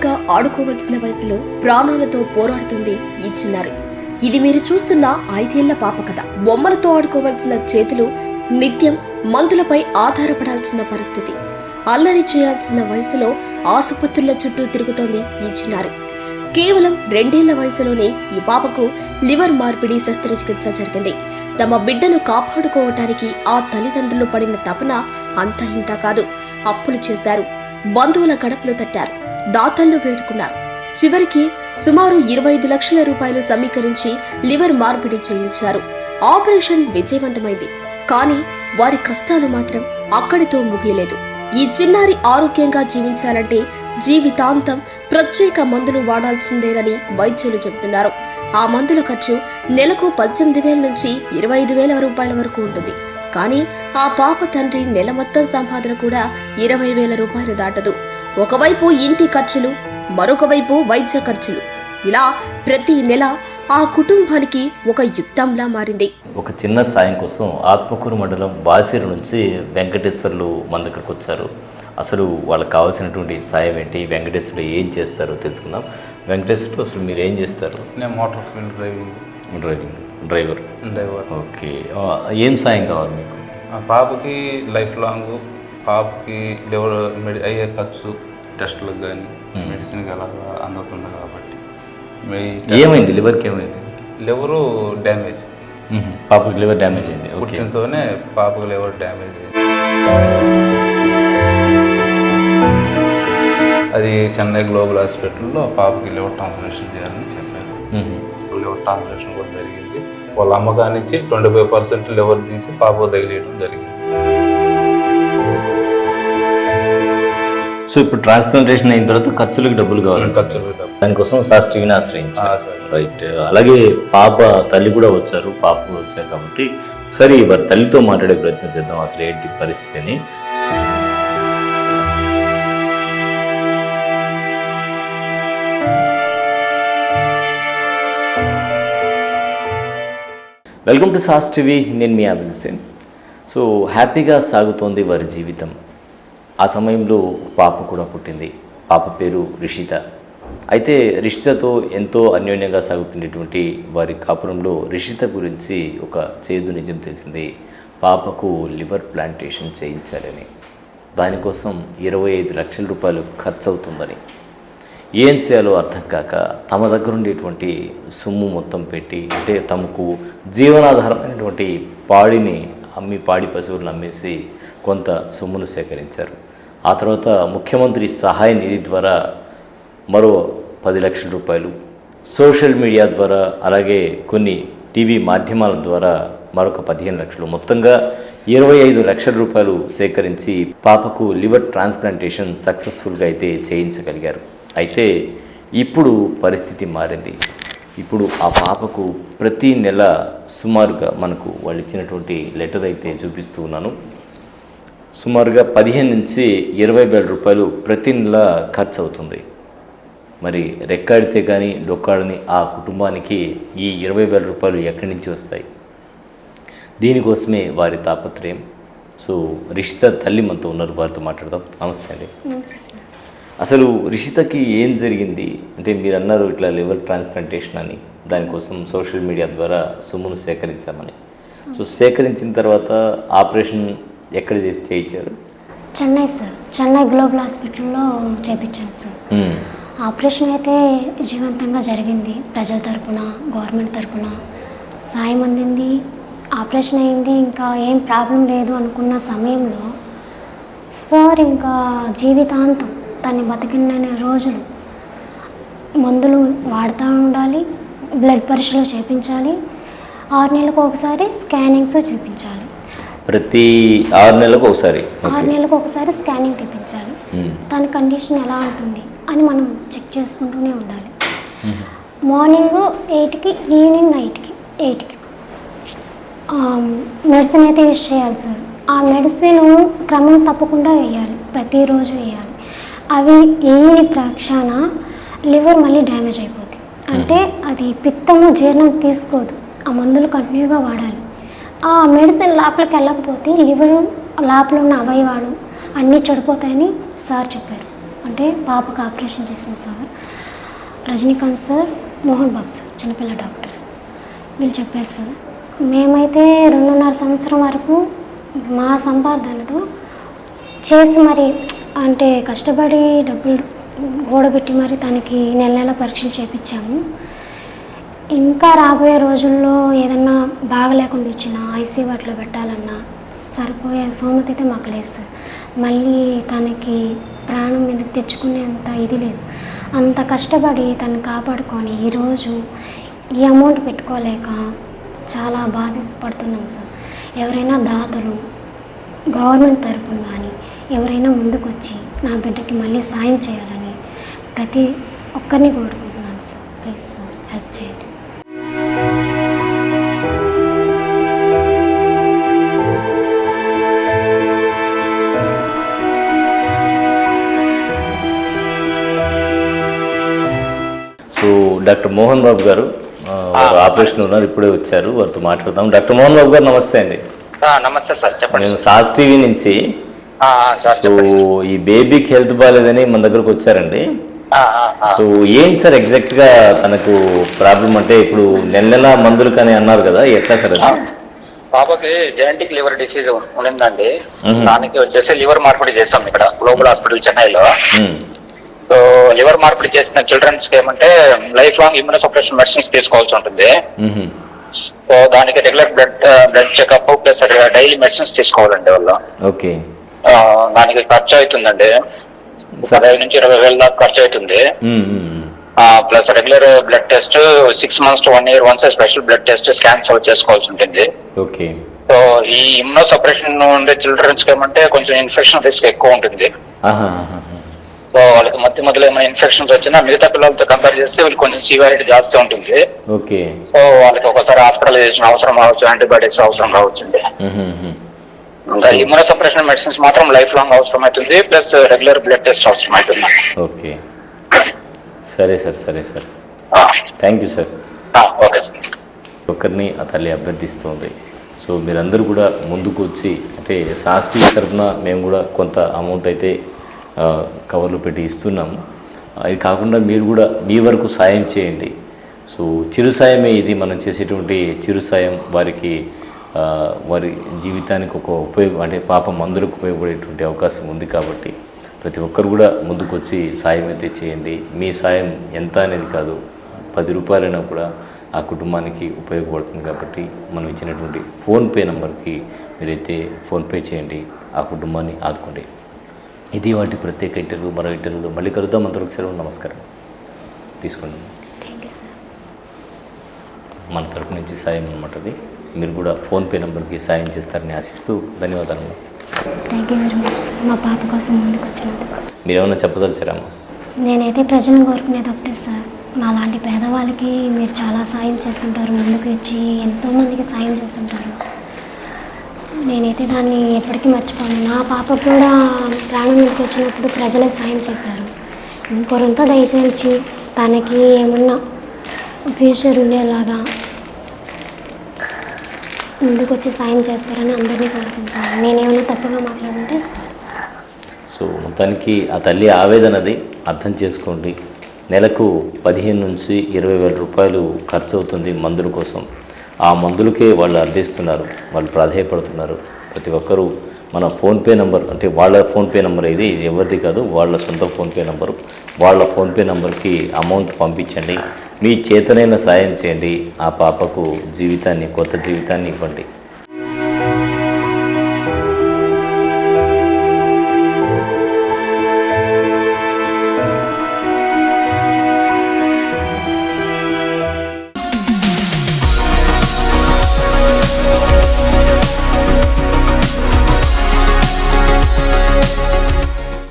హాయిగా ఆడుకోవాల్సిన వయసులో ప్రాణాలతో పోరాడుతుంది ఈ చిన్నారి. ఇది మీరు చూస్తున్న 5 ఏళ్ల పాప కథ. బొమ్మలతో ఆడుకోవాల్సిన చేతులు నిత్యం మందులపై ఆధారపడాల్సిన పరిస్థితి. అల్లరి చేయాల్సిన వయసులో ఆసుపత్రుల చుట్టూ తిరుగుతోంది ఈ చిన్నారి. కేవలం 2 ఏళ్ల వయసులోనే ఈ పాపకు లివర్ మార్పిడి శస్త్రచికిత్స జరిగింది. తమ బిడ్డను కాపాడుకోవటానికి ఆ తల్లిదండ్రులు పడిన తపన అంత ఇంత కాదు. అప్పులు చేశారు, బంధువుల గడపలు తట్టారు, దాతలను వేడుకున్నారు. చివరికి సుమారు 25 లక్షల రూపాయలు సమీకరించి లివర్ మార్పిడి చేయించారు. ఆపరేషన్ విజయవంతమైంది. కానీ వారి కష్టాలు మాత్రం అక్కడితో ముగియలేదు. ఈ చిన్నారి ఆరోగ్యంగా జీవించాలంటే జీవితాంతం ప్రత్యేక మందులు వాడాల్సిందేనని వైద్యులు చెబుతున్నారు. ఆ మందుల ఖర్చు నెలకు 18,000 నుంచి 25,000 రూపాయల వరకు ఉంటుంది. కానీ ఆ పాప తండ్రి నెల మొత్తం సంపాదన కూడా 20,000 రూపాయలు దాటదు. ఒకవైపు ఇంటి ఖర్చులు, మరొక వైపు వైద్య ఖర్చులు, ఇలా ప్రతి నెల ఆ కుటుంబానికి ఒక యుద్ధంలా మారింది. ఒక చిన్న సాయం కోసం ఆత్మకూరు మండలం బాసిర నుంచి వెంకటేశ్వర్లు మన దగ్గరకు వచ్చారు. అసలు వాళ్ళకి కావాల్సినటువంటి సాయం ఏంటి, వెంకటేశ్వర్లు ఏం చేస్తారో తెలుసుకుందాం. వెంకటేశ్వర్లు అసలు మీరు ఏం చేస్తారు? నేను మోటార్ ఫీల్డ్ డ్రైవర్. ఓకే, ఏం సాయం కావాలి మీకు? పాపకి లైఫ్ లాంగ్ పాపకి లివర్ అయ్యే ఖర్చు టెస్టులకు కానీ మెడిసిన్కి అలాగా అందుతుంది కాబట్టి. ఏమైంది లివర్కి? ఏమైంది? Liver damage. పాపకి లివర్ డ్యామేజ్ అయింది. పుట్టినతోనే పాపకి లివర్ డ్యామేజ్ అయింది. అది చెన్నై గ్లోబల్ హాస్పిటల్లో పాపకి లివర్ ట్రాన్స్ప్లాంటేషన్ చేయాలని చెప్పారు. లివర్ ట్రాన్స్ప్లాంటేషన్ కూడా జరిగింది. వాళ్ళ అమ్మకాన్ని నుంచి 25% లివర్ తీసి పాపకు తగిలేయడం జరిగింది. సో ఇప్పుడు ట్రాన్స్ప్లాంటేషన్ అయిన తర్వాత ఖర్చులకు డబ్బులు కావాలి. దానికోసం శాస్త్రీని ఆశ్రయించారు. రైట్. అలాగే పాప తల్లి కూడా వచ్చారు, పాప కూడా వచ్చారు కాబట్టి సరే వారి తల్లితో మాట్లాడే ప్రయత్నం చేద్దాం. అసలు ఏంటి పరిస్థితి అని. Welcome to sauce TV. నేను మీ అభిల్ సేన్. సో హ్యాపీగా సాగుతోంది వారి జీవితం. ఆ సమయంలో పాప కూడా పుట్టింది. పాప పేరు రిషిత. అయితే రిషితతో ఎంతో అన్యోన్యంగా సాగుతున్నటువంటి వారి కాపురంలో రిషిత గురించి ఒక చేదు నిజం తెలిసింది. పాపకు లివర్ ప్లాంటేషన్ చేయించాలని, దానికోసం 25 లక్షల రూపాయలు ఖర్చు అవుతుందని, ఏం చేయాలో అర్థం కాక తమ దగ్గర ఉండేటువంటి సొమ్ము మొత్తం పెట్టి, అంటే తమకు జీవనాధారమైనటువంటి పాడిని అమ్మి, పాడి పశువులను అమ్మేసి కొంత సొమ్మును సేకరించారు. ఆ తర్వాత ముఖ్యమంత్రి సహాయ నిధి ద్వారా మరో 10 లక్షల రూపాయలు, సోషల్ మీడియా ద్వారా, అలాగే కొన్ని టీవీ మాధ్యమాల ద్వారా మరొక 15 లక్షలు, మొత్తంగా 25 లక్షల రూపాయలు సేకరించి పాపకు లివర్ ట్రాన్స్ప్లాంటేషన్ సక్సెస్ఫుల్గా అయితే చేయించగలిగారు. అయితే ఇప్పుడు పరిస్థితి మారింది. ఇప్పుడు ఆ పాపకు ప్రతి నెల సుమారుగా మనకు వాళ్ళు ఇచ్చినటువంటి లెటర్ అయితే చూపిస్తూ ఉన్నాను. సుమారుగా 15 నుంచి 20,000 రూపాయలు ప్రతి నెల ఖర్చు అవుతుంది. మరి రెక్కాడితే కానీ డొక్కాడని ఆ కుటుంబానికి ఈ 20,000 రూపాయలు ఎక్కడి నుంచి వస్తాయి? దీనికోసమే వారి తాపత్రయం. సో రిషిత తల్లి మనతో ఉన్నారు, వారితో మాట్లాడదాం. నమస్తే అండి. అసలు రిషితకి ఏం జరిగింది అంటే, మీరు అన్నారు ఇట్లా లివర్ ట్రాన్స్ప్లాంటేషన్ అని, దానికోసం సోషల్ మీడియా ద్వారా సొమ్మును సేకరించామని. సో సేకరించిన తర్వాత ఆపరేషన్ ఎక్కడ చేయించారు? చెన్నై సార్, చెన్నై గ్లోబల్ హాస్పిటల్లో చేయించాను సార్. ఆపరేషన్ అయితే విజయవంతంగా జరిగింది. ప్రజల తరపున, గవర్నమెంట్ తరపున సాయం అందింది. ఆపరేషన్ అయింది. ఇంకా ఏం ప్రాబ్లం లేదు అనుకున్న సమయంలో సార్ ఇంకా జీవితాంతం తను బతికిన రోజులు మందులు వాడుతూ ఉండాలి, బ్లడ్ పరీక్షలు చేయించాలి, 6 నెలలకు ఒకసారి స్కానింగ్స్ చూపించాలి. ప్రతి 6 నెలలకు ఒకసారి 6 నెలలకు ఒకసారి స్కానింగ్ తెప్పించాలి. తన కండిషన్ ఎలా ఉంటుంది అని మనం చెక్ చేసుకుంటూనే ఉండాలి. మార్నింగ్ 8కి, ఈవినింగ్ 8కి మెడిసిన్ అయితే యూజ్ చేయాలి సార్. ఆ మెడిసిన్ క్రమం తప్పకుండా వేయాలి, ప్రతిరోజు వేయాలి. అవి వేయని ప్రక్షాన లివర్ మళ్ళీ డ్యామేజ్ అయిపోతుంది. అంటే అది పిత్తము జీర్ణం తీసుకోదు. ఆ మందులు కంటిన్యూగా వాడాలి. ఆ మెడిసిన్ లోపలికి వెళ్ళకపోతే లివర్ లోపల ఉన్న అవయవాలు అన్నీ చెడిపోతాయని సార్ చెప్పారు. అంటే పాపకు ఆపరేషన్ చేసింది sir. Rajinikanth sir, Mohan Babu sir, చిన్నపిల్ల డాక్టర్స్ వీళ్ళు చెప్పారు సార్. మేమైతే 2.5 సంవత్సరం వరకు మా సంపాదనతో చేసి మరి అంటే కష్టపడి డబ్బులు కూడబెట్టి మరి తనకి నెల నెల పరీక్షలు చేయించాము. ఇంకా రాబోయే రోజుల్లో ఏదన్నా బాగలేకుండా వచ్చినా ఐసీ వాటిలో పెట్టాలన్నా సరిపోయే సోమత అయితే మాకు లేదు సార్. మళ్ళీ తనకి ప్రాణం మీదకి తెచ్చుకునేంత ఇది లేదు. అంత కష్టపడి తను కాపాడుకొని ఈరోజు ఈ అమౌంట్ పెట్టుకోలేక చాలా బాధపడుతున్నాం సార్. ఎవరైనా దాతలు గవర్నమెంట్ తరఫున కానీ ఎవరైనా ముందుకొచ్చి నా బిడ్డకి మళ్ళీ సాయం చేయాలని ప్రతి ఒక్కరిని కోరుకుంటున్నాను సార్. ప్లీజ్ సార్ హెల్ప్ చేయండి. సో డాక్టర్ మోహన్ బాబు గారు వారు ఆపరేషన్ ఉన్నారు, ఇప్పుడే వచ్చారు, వారితో మాట్లాడదాం. డాక్టర్ మోహన్ బాబు గారు నమస్తే అండి. నమస్తే సార్, చెప్పండి. నేను సాస్ టీవీ నుంచి. సో ఈ బేబీకి హెల్త్ బాగాలేదని మన దగ్గరకు వచ్చారండి. సో ఏంటి సార్ ఎగ్జాక్ట్ గా తనకు ప్రాబ్లం? అంటే ఇప్పుడు నెల నెల మందులు కానీ అన్నారు కదా, ఎట్లా సార్ అది? పాపకి జెనెటిక్ లివర్ డిసీజ్ ఉండిందండి. దానికి వచ్చేసి లివర్ మార్పిడి చేస్తాం ఇక్కడ గ్లోబల్ హాస్పిటల్ చెన్నైలో. సో లివర్ మార్పిడి చేసిన చిల్డ్రన్స్ కి ఏమంటే లైఫ్ లాంగ్ ఇమ్యూనోసప్రెషన్ మెడిసిన్స్ తీసుకోవాల్సి ఉంటుంది. సో దానికి regular blood checkup plus daily medicines తీసుకోవాలండి వాళ్ళు. ఓకే. దానికి ఖర్చు అవుతుందండి, 15 నుంచి 20,000 దాకా ఖర్చు అవుతుంది. Plus regular blood test 6 months to 1 year once special blood test scans చేసుకోవాల్సి ఉంటుంది. ఓకే. సో ఈ ఇమ్యూనో సపరేషన్ ఉండే చిల్డ్రన్స్ కి ఏమంటే కొంచెం ఇన్ఫెక్షన్ రిస్క్ ఎక్కువ ఉంటుంది. సో వాళ్ళకి మధ్యలో ఏమైనా ఇన్ఫెక్షన్స్ వచ్చినా మిగతా పిల్లలతో కంపేర్ చేస్తే వీళ్ళకి కొంచెం సివియారిటీ జాస్తి ఉంటుంది. ఓకే. సో వాళ్ళకి ఒకసారి హాస్పిటలైజేషన్ అవసరం కావచ్చు, యాంటీబయాటిక్స్ అవసరం కావచ్చండి. ఇంకా ఇమ్యూనో సపరేషన్ మెడిసిన్స్ మాత్రం లైఫ్ లాంగ్ అవసరం అవుతుంది, ప్లస్ రెగ్యులర్ బ్లడ్ టెస్ట్ అవసరం అవుతుంది. ఓకే, సరే సార్, సరే sir, thank you sir. Okay sir. ఒకరిని ఆ తల్లి అభ్యర్థిస్తుంది. సో మీరందరూ కూడా ముందుకు వచ్చి, అంటే సాస్టీ తరఫున మేము కూడా కొంత అమౌంట్ అయితే కవర్లో పెట్టి ఇస్తున్నాము. అది కాకుండా మీరు కూడా మీ వరకు సాయం చేయండి. సో చిరు సాయమే ఇది, మనం చేసేటువంటి చిరు సాయం వారికి వారి జీవితానికి ఒక ఉపయోగం, అంటే పాప మందులకు ఉపయోగపడేటువంటి అవకాశం ఉంది. కాబట్టి ప్రతి ఒక్కరు కూడా ముందుకు వచ్చి సాయం అయితే చేయండి. మీ సాయం ఎంత అనేది కాదు, 10 రూపాయలైనా కూడా ఆ కుటుంబానికి ఉపయోగపడుతుంది. కాబట్టి మనం ఇచ్చినటువంటి ఫోన్పే నెంబర్కి మీరైతే ఫోన్పే చేయండి, ఆ కుటుంబాన్ని ఆదుకోండి. ఇది వాటి ప్రత్యేక ఇంటర్వ్యూ. మరో ఇంటర్వ్యూలో మళ్ళీ కలుద్దాం. అంతవరకు సెలవు, నమస్కారం. తీసుకోండి. మన తరపు నుంచి సాయం అనమాట అది. మీరు కూడా ఫోన్పే నెంబర్కి సాయం చేస్తారని ఆశిస్తూ ధన్యవాదాలు. థ్యాంక్ యూ వెరీ మచ్ మా పాప కోసం ముందుకు వచ్చినందుకు. మీరు ఏమైనా చెప్పదలిచారమ్మా? నేనైతే ప్రజలను కోరుకునేది ఒకటే సార్, మాలాంటి పేదవాళ్ళకి మీరు చాలా సాయం చేస్తుంటారు, ముందుకు ఇచ్చి ఎంతోమందికి సాయం చేస్తుంటారు. నేనైతే దాన్ని ఎప్పటికీ మర్చిపోను. నా పాపకు కూడా ప్రాణం మీదకి వచ్చినప్పుడు ప్రజలే సాయం చేశారు. ఇంకొరంతా దయచేసి తనకి ఏమన్నా ఫ్యూచర్ ఉండేలాగా ముందుకు వచ్చి సాయం చేస్తారని అందరినీ కోరుకుంటాను. నేనేమైనా తప్పుగా మాట్లాడుంటే సో మొత్తానికి ఆ తల్లి ఆవేదనది అర్థం చేసుకోండి. నెలకు 15 నుంచి 20,000 రూపాయలు ఖర్చు అవుతుంది మందుల కోసం. ఆ మందులకే వాళ్ళు అర్థిస్తున్నారు, వాళ్ళు ప్రాధాన్యపడుతున్నారు. ప్రతి ఒక్కరూ మన ఫోన్పే నెంబర్, అంటే వాళ్ళ ఫోన్పే నెంబర్ ఇది ఎవరిది కాదు, వాళ్ళ సొంత ఫోన్పే నెంబరు. వాళ్ళ ఫోన్పే నెంబర్కి అమౌంట్ పంపించండి. మీ చేతనైన సాయం చేయండి. ఆ పాపకు జీవితాన్ని, కొత్త జీవితాన్ని ఇవ్వండి.